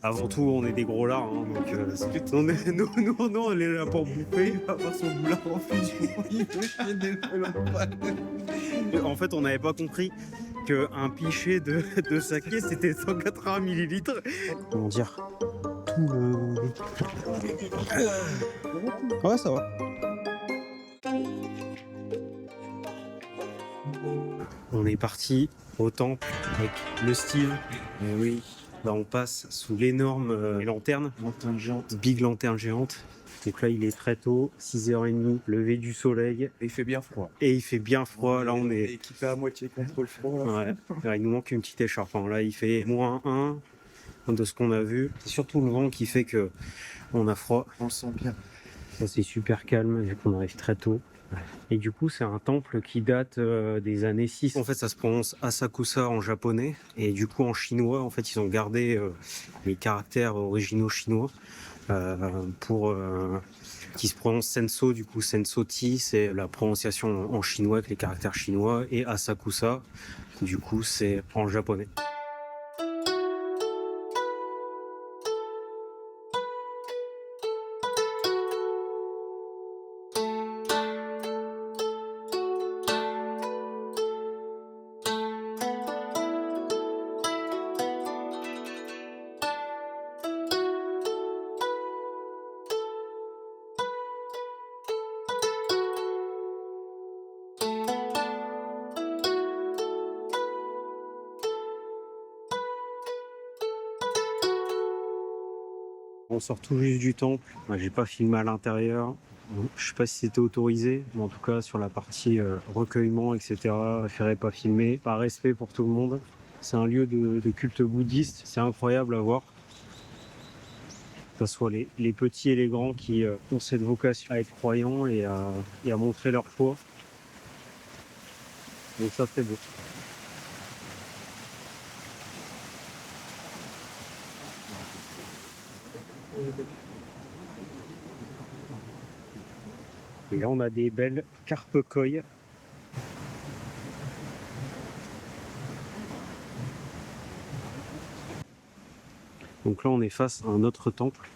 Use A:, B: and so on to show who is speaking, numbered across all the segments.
A: Avant tout, on est des gros lards, hein, donc nous, on est là pour bouffer.
B: Il va avoir son boulard en fusion, il veut chier des
A: En fait, on n'avait pas compris qu'un pichet de saké, c'était 180 millilitres. Comment dire, tout le... Ouais, ça va. On est parti au temple avec le Steve. Et oui. Là, on passe sous l'énorme lanterne, big lanterne géante. Donc là, il est très tôt, 6h30, lever du soleil.
B: Et il fait bien froid.
A: Et il fait bien froid. Là, on est
B: équipé à moitié contre le froid. Là.
A: Ouais. Il nous manque une petite écharpe. Là, il fait -1 de ce qu'on a vu. C'est surtout le vent qui fait que on a froid.
B: On le sent bien.
A: Ça, c'est super calme vu qu'on arrive très tôt. Et du coup, c'est un temple qui date des années 6. En fait, ça se prononce Asakusa en japonais. Et du coup, en chinois, en fait, ils ont gardé les caractères originaux chinois pour qui se prononce Senso. Du coup, Senso-ti, c'est la prononciation en chinois avec les caractères chinois. Et Asakusa, du coup, c'est en japonais. On sort tout juste du temple. Moi, j'ai pas filmé à l'intérieur. Je sais pas si c'était autorisé, mais en tout cas sur la partie recueillement, etc. Je préférais pas filmer, par respect pour tout le monde. C'est un lieu de culte bouddhiste. C'est incroyable à voir. Que ce soit les petits et les grands qui ont cette vocation à être croyants et à montrer leur foi. Donc ça, c'est beau. Et là, on a des belles carpe koi. Donc là, on est face à un autre temple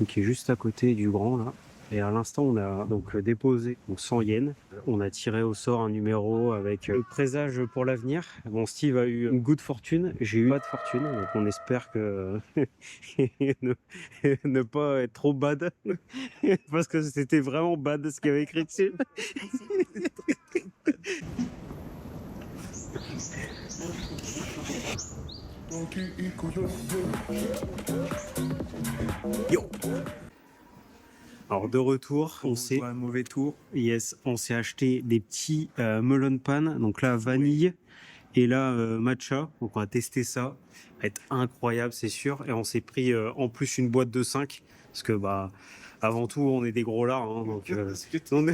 A: qui est juste à côté du grand là. Et à l'instant, on a donc déposé 100 yens. On a tiré au sort un numéro avec le présage pour l'avenir. Bon, Steve a eu une good fortune. J'ai eu pas de fortune. Donc on espère que ne pas être trop bad. Parce que c'était vraiment bad ce qu'il y avait écrit dessus. Yo. Alors de retour, on s'est
B: un mauvais tour.
A: Yes, on s'est acheté des petits melon pan, donc là vanille et là matcha. Donc on a testé ça, ça va être incroyable c'est sûr. Et on s'est pris en plus une boîte de 5 parce que bah avant tout on est des gros lards, hein, donc nous,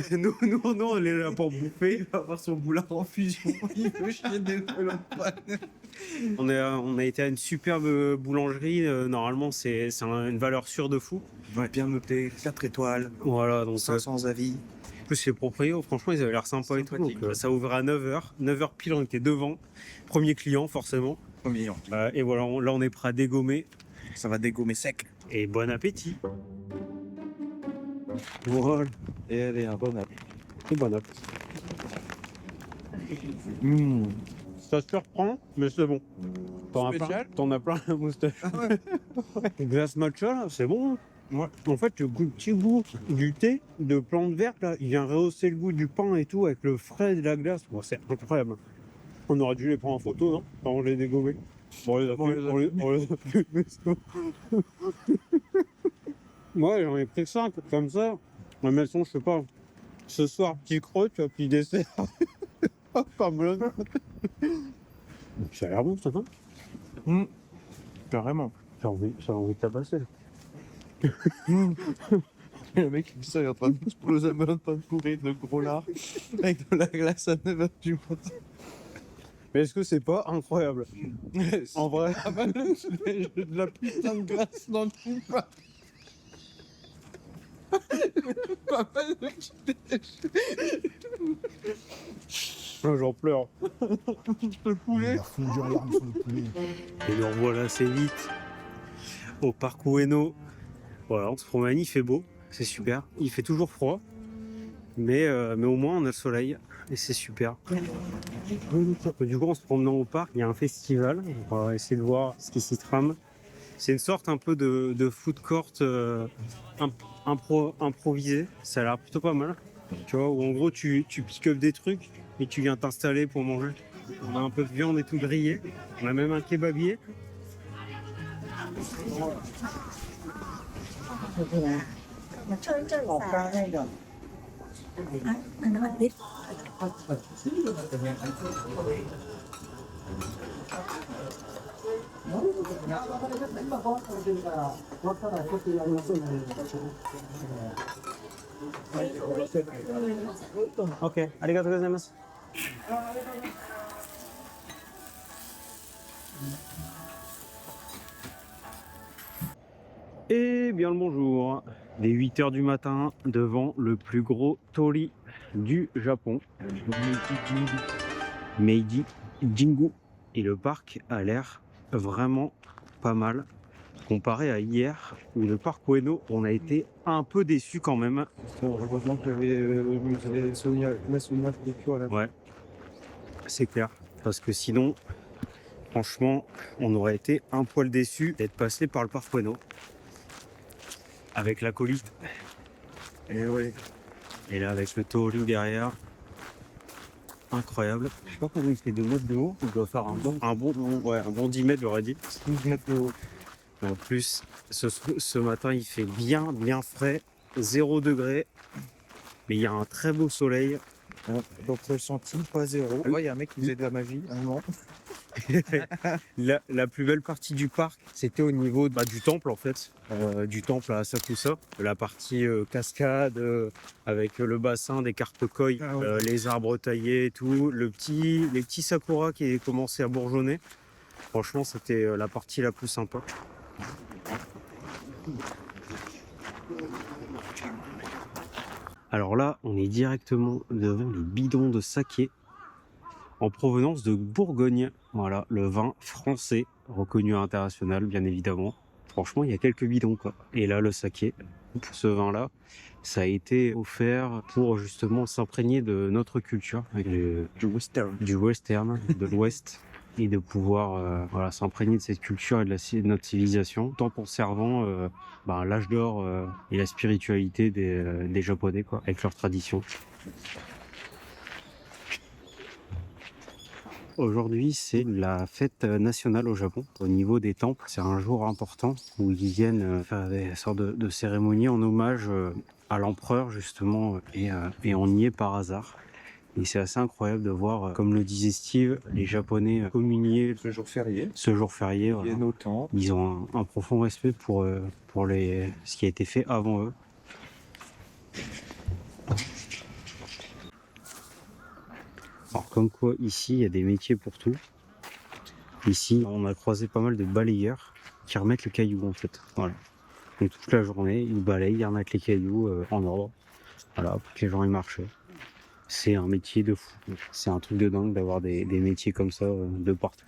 A: on est là pour bouffer.
B: Il va avoir son boulard en fusion, il veut chier des
A: On a été à une superbe boulangerie. Normalement c'est une valeur sûre de fou.
B: Ouais, bien noté, 4 étoiles.
A: Voilà, donc
B: 500 avis.
A: En plus, les proprios, franchement, ils avaient l'air sympas et tout. Donc, ça ouvre à 9h. 9h pile, on était devant. Premier client, forcément.
B: Premier.
A: Et voilà, là, on est prêt à dégommer.
B: Ça va dégommer sec.
A: Et bon appétit. Voilà.
B: Et allez, un bon appétit.
A: Et bon appétit. Ça se surprend, mais c'est bon. T'en as plein la moustache.
B: Ah ouais.
A: Glace matcha, là, c'est bon. Hein.
B: Ouais.
A: En fait, le petit goût du thé de plantes vertes, là, il vient rehausser le goût du pain et tout avec le frais de la glace. Bon, c'est incroyable. On aurait dû les prendre en photo, non? Avant de les dégommer. Bon, on les a plus. Ouais, j'en ai pris 5, comme ça. Mais mettons, je sais pas, ce soir, petit creux, tu vois, puis dessert. Pas melon. Ça a l'air bon, ça, non?
B: Carrément.
A: J'ai envie de tabasser.
B: Le mec, il est en train de exploser un melon de pain pourri de gros lard avec de la glace à 9h du matin.
A: Mais est-ce que c'est pas incroyable? En vrai.
B: J'ai de la putain de glace dans le cul. Pas mal de
A: J'en pleure.
B: le poulet.
A: Et nous revoilà assez vite au parc Ueno. Voilà, on se promène, il fait beau, c'est super. Il fait toujours froid, mais au moins on a le soleil et c'est super. Du coup, en se promenant au parc, il y a un festival. On va essayer de voir ce qui s'y trame. C'est une sorte un peu de food court improvisé. Ça a l'air plutôt pas mal. Tu vois, où en gros tu pick up des trucs et tu viens t'installer pour manger. On a un peu de viande et tout grillé. On a même un kebabier. Ok, arigatou gozaimasu. Et bien le bonjour, dès 8 h du matin devant le plus gros tori du Japon, Meiji Jingu. Et le parc a l'air vraiment pas mal comparé à hier où le parc Ueno, on a été un peu déçu quand même.
B: Heureusement que j'avais souvenir de culture là.
A: Ouais, c'est clair, parce que sinon, franchement, on aurait été un poil déçu d'être passé par le parc Ueno. Avec la colite. Et ouais. Et là avec le tori derrière. Incroyable. Je sais pas combien il fait de mètres de haut. Il doit faire un bon 10 mètres, j'aurais dit.
B: 12 mètres de haut.
A: Et en plus, ce matin, il fait bien frais. 0 degré. Mais il y a un très beau soleil.
B: Donc ressenti, pas zéro. Ouais, il y a un mec qui faisait de la magie à un moment.
A: La plus belle partie du parc, c'était au niveau du temple en fait, du temple à Asakusa, la partie cascade avec le bassin des cartes koi, les arbres taillés et tout, les petits sakura qui commençaient à bourgeonner. Franchement, c'était la partie la plus sympa. Alors là, on est directement devant les bidons de saké en provenance de Bourgogne. Voilà, le vin français, reconnu à l'international, bien évidemment. Franchement, il y a quelques bidons, quoi. Et là, le saké, pour ce vin-là, ça a été offert pour justement s'imprégner de notre culture, avec du western, de l'Ouest, et de pouvoir s'imprégner de cette culture et de notre civilisation, tout en conservant l'âge d'or et la spiritualité des Japonais, quoi, avec leurs traditions. Aujourd'hui, c'est la fête nationale au Japon. Au niveau des temples, c'est un jour important où ils viennent faire des sortes de cérémonies en hommage à l'empereur, justement, et on y est par hasard. Et c'est assez incroyable de voir, comme le disait Steve, les Japonais communier
B: Ce jour férié.
A: Voilà.
B: Et nos temps.
A: Ils ont un profond respect pour ce qui a été fait avant eux. Alors comme quoi ici il y a des métiers pour tout. Ici on a croisé pas mal de balayeurs qui remettent le caillou en fait. Voilà. Donc toute la journée ils balayent, ils remettent les cailloux en ordre. Voilà, pour que les gens aient marché. C'est un métier de fou. C'est un truc de dingue d'avoir des métiers comme ça de partout.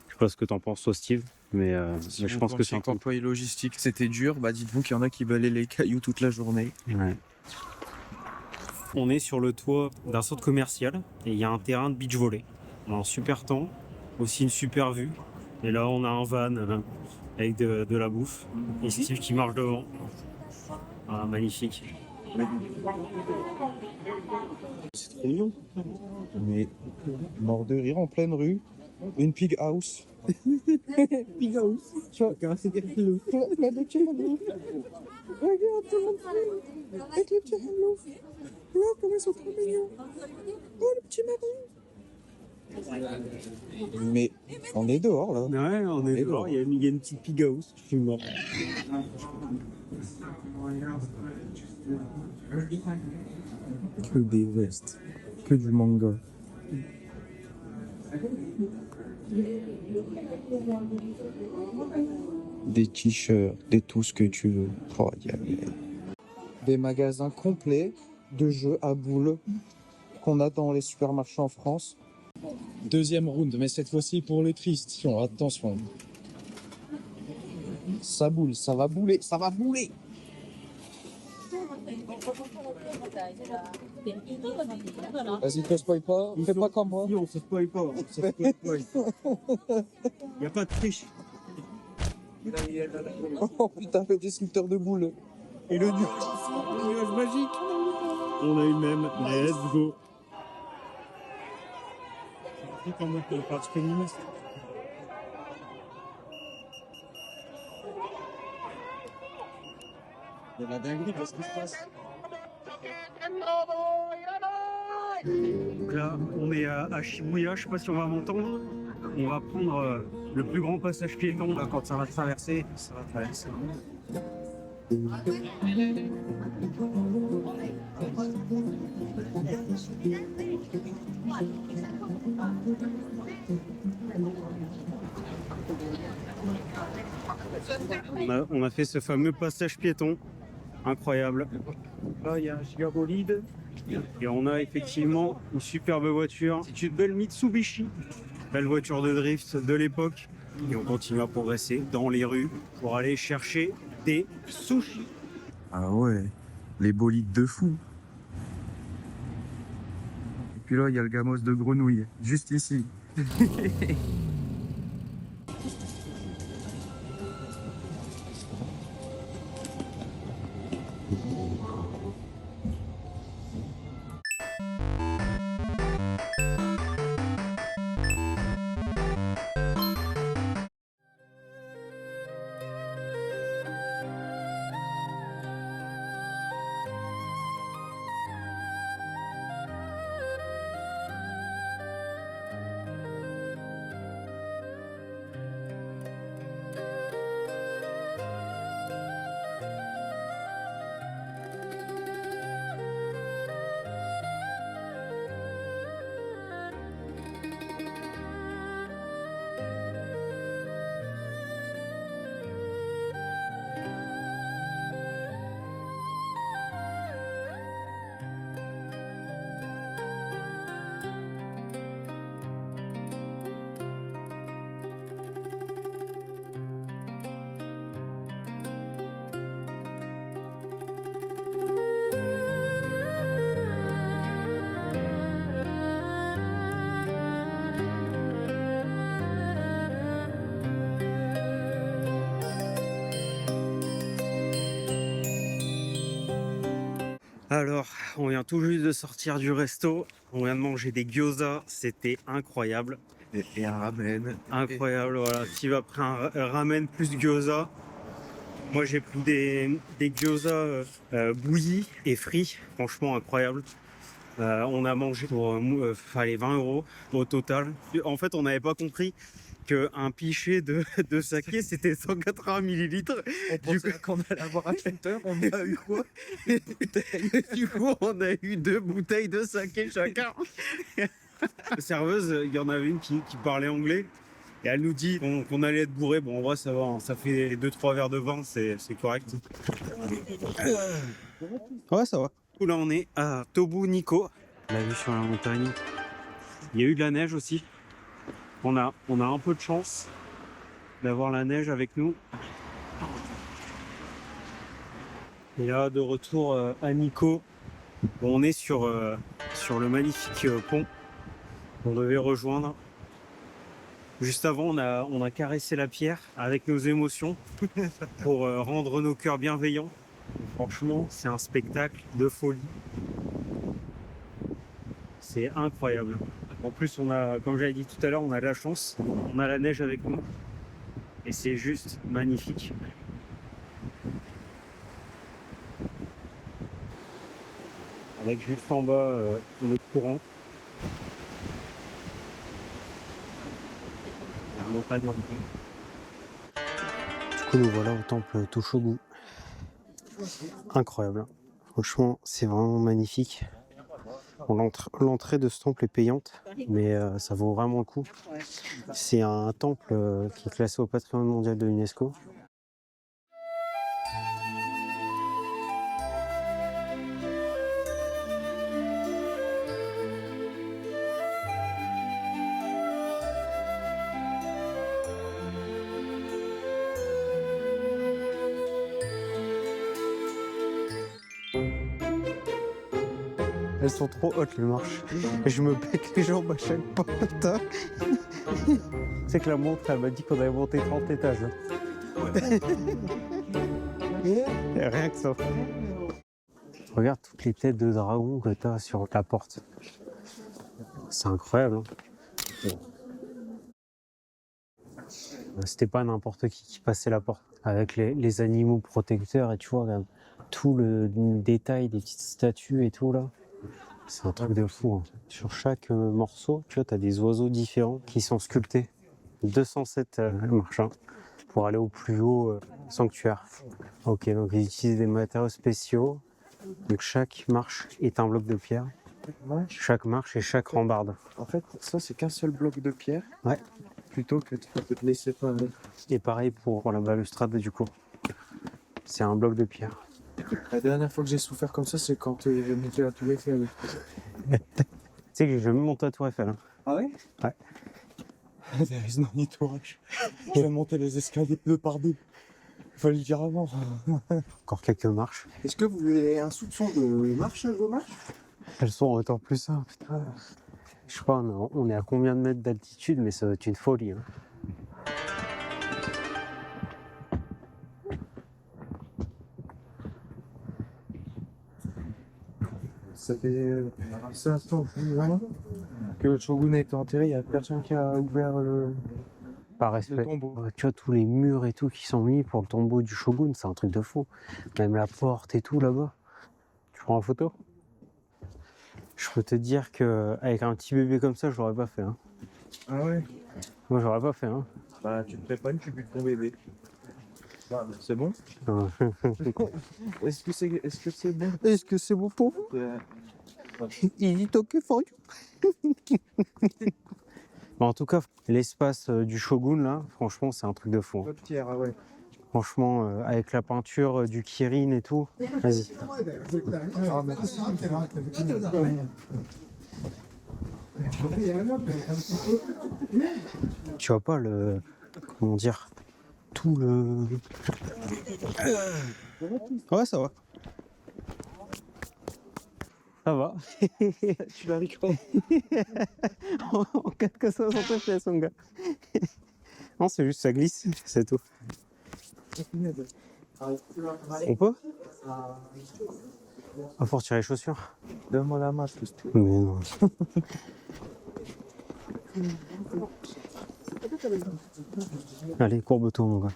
A: Je sais pas ce que t'en penses toi Steve, mais je pense que c'est un truc.
B: Employé logistique, c'était dur. Bah dites-vous qu'il y en a qui balaient les cailloux toute la journée.
A: Ouais. On est sur le toit d'un centre commercial et il y a un terrain de beach volley. On a un super temps, aussi une super vue. Et là, on a un van avec de la bouffe. Et Steve qui marche devant. Ah, magnifique. C'est trop mignon.
B: Mais mort de rire en pleine rue. Une pig house.
A: Pig house. Tu vois, c'est quelque chose.
B: Plein de petits hanlouf. Regarde tout le monde avec les petits hanlouf. Regarde comment ils sont trop mignons. Oh le petit marron. Mais on est dehors là.
A: Ouais, on est dehors. Il y a une petite pig house. Je suis mort.
B: Que des vestes. Que du manga. Des t-shirts, tout ce que tu veux. Oh, des magasins complets de jeux à boules qu'on a dans les supermarchés en France. Deuxième round, mais cette fois-ci pour les tristes. Attention. Ça boule, ça va bouler, ça va bouler. Vas-y, te spoil pas, fais pas comme moi.
A: On se spoil pas, on se spoil pas. Y a pas de triche.
B: Oh putain, le destructeur de boules.
A: Et le nuage magique. On a eu le même. Let's go. En mode partie féministe. Il y a la dinguerie, qu'est-ce qui se passe? Donc là, on est à Shibuya, je sais pas si on va m'entendre. On va prendre le plus grand passage piéton. Là, quand ça va traverser, ça va traverser. On a fait ce fameux passage piéton, incroyable. Là, il y a un giga bolide et on a effectivement une superbe voiture. C'est une belle Mitsubishi, belle voiture de drift de l'époque. Et on continue à progresser dans les rues pour aller chercher des sushis.
B: Ah ouais, les bolides de fou. Et puis là, il y a le gamos de grenouille, juste ici.
A: Alors, on vient tout juste de sortir du resto. On vient de manger des gyoza, c'était incroyable.
B: Et un ramen.
A: Incroyable, voilà. Tu vas prendre un ramen plus gyoza. Moi, j'ai pris des gyoza bouillis et frits. Franchement, incroyable. On a mangé pour 20 € au total. En fait, on n'avait pas compris qu'un pichet de saké, c'était 180 millilitres.
B: On pensait qu'on allait avoir un shooter, on a eu quoi?
A: Du coup, on a eu 2 bouteilles de saké chacun. La serveuse, il y en avait une qui parlait anglais. Et elle nous dit qu'on allait être bourré. Bon, en vrai, ça va, hein. Ça fait 2-3 verres de vin, c'est correct. Ouais, ça va. Là, on est à Tobu Niko. La vue sur la montagne. Il y a eu de la neige aussi. On a un peu de chance d'avoir la neige avec nous. Et là, de retour à Nikko. Bon, on est sur le magnifique pont qu'on devait rejoindre. Juste avant, on a caressé la pierre avec nos émotions pour rendre nos cœurs bienveillants. Franchement, c'est un spectacle de folie. C'est incroyable. En plus, on a, comme j'avais dit tout à l'heure, on a de la chance. On a la neige avec nous. Et c'est juste magnifique. Avec juste en bas le courant. La montagne. Du coup, nous voilà au temple Toshogu. Incroyable. Franchement, c'est vraiment magnifique. L'entrée de ce temple est payante, mais ça vaut vraiment le coup. C'est un temple qui est classé au patrimoine mondial de l'UNESCO. Elles sont trop hautes les marches. Et je me pète les jambes à chaque pas. Putain. C'est que la montre, elle m'a dit qu'on avait monté 30 étages. Et rien que ça. Regarde toutes les têtes de dragon que t'as sur la porte. C'est incroyable. Hein. C'était pas n'importe qui passait la porte. Avec les animaux protecteurs et tu vois, regarde, tout le détail des petites statues et tout là. C'est un truc de fou. Hein. Sur chaque morceau, tu vois, t'as des oiseaux différents qui sont sculptés. 207 marches pour aller au plus haut sanctuaire. Ok, donc ils utilisent des matériaux spéciaux. Donc chaque marche est un bloc de pierre.
B: Ouais.
A: Chaque marche et chaque rambarde.
B: En fait, ça, c'est qu'un seul bloc de pierre.
A: Ouais.
B: Plutôt que de te laisser pas.
A: Et pareil pour la balustrade du coup. C'est un bloc de pierre.
B: La dernière fois que j'ai souffert comme ça, c'est quand tu es monté à Tour Eiffel.
A: Tu sais que j'ai jamais monté à Tour Eiffel. Hein.
B: Ah ouais?
A: Ouais.
B: There is no need to rush. Je vais monter les escaliers deux par deux. Il fallait le dire avant.
A: Encore quelques marches.
B: Est-ce que vous avez un soupçon de marche, vos marches?
A: Elles sont autant plus ça, putain. Je sais pas, on est à combien de mètres d'altitude, mais ça va être une folie. Hein.
B: Ça fait 500 que le shogun a été enterré, il n'y a personne qui a ouvert le
A: Respect.
B: tombeau.
A: Tu vois, tous les murs et tout qui sont mis pour le tombeau du shogun, c'est un truc de fou. Même la porte et tout là-bas. Tu prends en photo? Je peux te dire qu'avec un petit bébé comme ça, je l'aurais pas fait. Hein.
B: Ah ouais?
A: Moi, j'aurais pas fait. Hein.
B: Bah, tu te prépares, tu butes ton bébé. Bah, c'est bon? Est-ce que c'est bon?
A: Est-ce que c'est bon pour vous? Il dit ok for you. En tout cas, l'espace du shogun là, franchement, c'est un truc de fou. Hein.
B: Votre pierre, ah ouais.
A: Franchement, avec la peinture du Kirin et tout. Vas-y.
B: Ah, merci.
A: Tu vois pas le... Comment dire? Tout le... Ouais, ça va. Ça va.
B: Tu l'as récupéré.
A: En 4 FPS, mon gars. Non, c'est juste ça glisse, c'est tout. On peut? Ah, faut retirer les chaussures.
B: Donne-moi la main, s'il te plaît.
A: Mais non. Allez, courbe-toi, mon gars.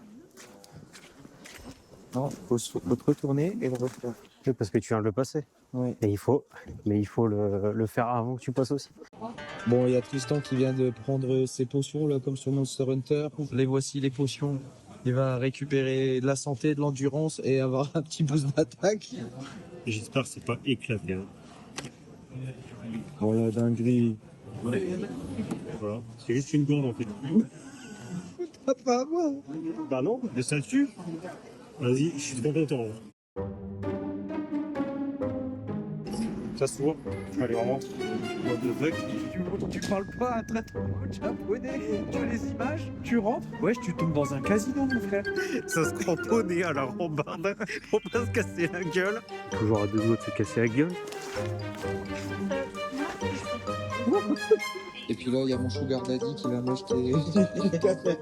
B: Non, faut te retourner et le refaire.
A: Oui, parce que tu viens de le passer.
B: Oui.
A: Et il faut le faire avant que tu passes aussi.
B: Bon, il y a Tristan qui vient de prendre ses potions, là, comme sur Monster Hunter. Les voici, les potions. Il va récupérer de la santé, de l'endurance et avoir un petit boost d'attaque.
A: J'espère que c'est pas éclaté. Hein.
B: Bon, la dinguerie.
A: Voilà. C'est juste une gourde en fait.
B: Ah, pas moi.
A: Bah non, mais ça tue. Vas-y, je suis trop content. Ça s'ouvre. Allez, vraiment.
B: Tu parles pas un traitement japonais, tu as les images, tu rentres, wesh, tu tombes dans un casino, mon frère.
A: Ça se cramponnait à la rambarde pour pas se casser la gueule. Toujours à deux doigts de se casser la gueule.
B: Et puis là, il y a mon sugar daddy qui va m'acheter du café.